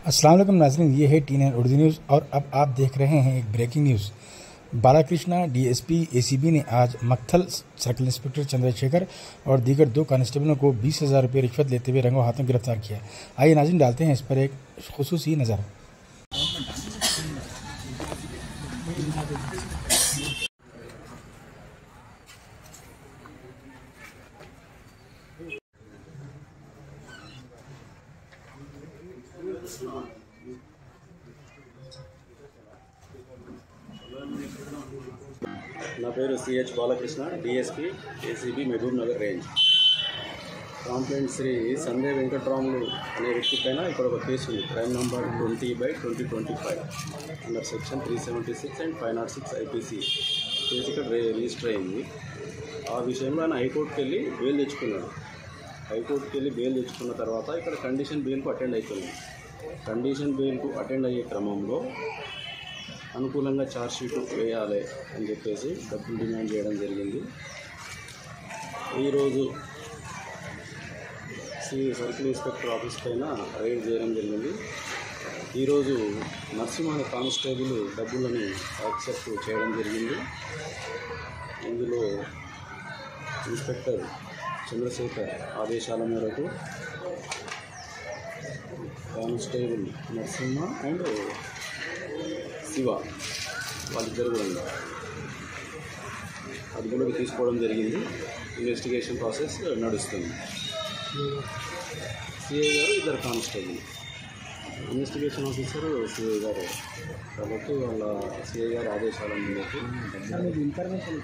अस्सलाम वालेकुम नाज़रीन, ये है टी9 उर्दू न्यूज़ और अब आप देख रहे हैं एक breaking news. Balakrishna DSP ACB ने आज मक्थल सर्कल इंस्पेक्टर चंद्रशेखर और दीगर 2 कांस्टेबलों को 20,000 रुपये रिश्वत लेते हुए रंगों हाथों गिरफ्तार किया। आइए नाज़रीन डालते हैं इस पर एक खुसूसी नज़र। నా పేరు CH Balakrishna, DSP ACB Mahabub Nagar range. Complaint Shri Sanjay Venkatramulu అనే వ్యక్తి పైన ఇక్కడ ఒక కేసు ఉంది. Crime number 20/2025 under section 376 and 506 IPC case ఇక్కడ రిజిస్టర్ అయింది. ఆ విషయంలో ఆయన హైకోర్టుకి వెళ్ళి బెయిల్ తెచ్చుకున్నాడు. హైకోర్టుకి వెళ్ళి బెయిల్ తెచ్చుకున్న తర్వాత ఇక్కడ కండిషన్ బెయిల్కు అటెండ్ అవుతుంది. కండిషన్ బెయిల్కు అటెండ్ అయ్యే క్రమంలో అనుకూలంగా ఛార్జ్షీట్ వేయాలి అని చెప్పేసి డబ్బులు డిమాండ్ చేయడం జరిగింది. ఈరోజు సర్కిల్ ఇన్స్పెక్టర్ ఆఫీస్ పైన రైడ్ చేయడం జరిగింది. ఈరోజు నరసింహ కానిస్టేబుల్ డబ్బులని యాక్సెప్ట్ చేయడం జరిగింది. ఇందులో ఇన్స్పెక్టర్ చంద్రశేఖర్ ఆదేశాల మేరకు కానిస్టేబుల్ నరసింహ అండ్ శివ వాళ్ళిద్దరు కూడా అదుపులోకి తీసుకోవడం జరిగింది. ఇన్వెస్టిగేషన్ ప్రాసెస్ నడుస్తుంది. సిఐ గారు, ఇద్దరు కానిస్టేబుల్, ఇన్వెస్టిగేషన్ ఆఫీసర్ సిఐ గారు కాబట్టి వాళ్ళ సిఐ గారి ఆదేశాల మేరకు ఇన్ఫర్మేషన్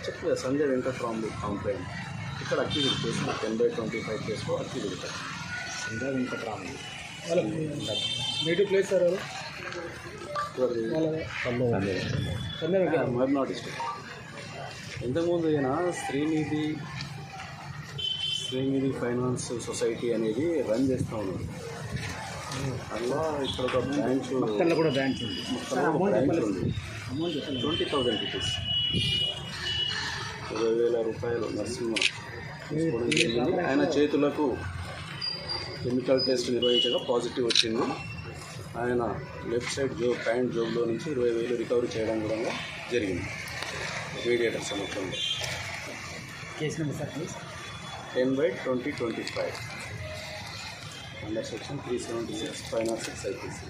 చెప్పలేదు. సంజయ్ వెంకట్రాములు కాంప్లైంట్ ఇక్కడ అక్యూజ్డ్ కేసు 10/25 కేసులో accused Sanjay Venkatramulu native place sir Mahabubnagar district. ఇంతకుముందు ఈయన శ్రీనిధి ఫైనాన్స్ సొసైటీ అనేది రన్ చేస్తూ ఉన్నాడు. అందులో ఇక్కడ ఒక బ్రాంచ్ కూడా బ్రాంచ్ ఉంది. 20,000 రూపీస్ 20,000 రూపాయలు నరసింహ తీసుకోవడం జరిగింది. ఆయన చేతులకు కెమికల్ టెస్ట్ నిర్వహించగా పాజిటివ్ వచ్చింది. ఆయన లెఫ్ట్ సైడ్ ప్యాంట్ జోబులో నుంచి 20,000 రికవరీ చేయడం కూడా జరిగింది మీడియేటర్ సమక్షంలో. Case number sir please 10/2025 under section 376 506 IPC.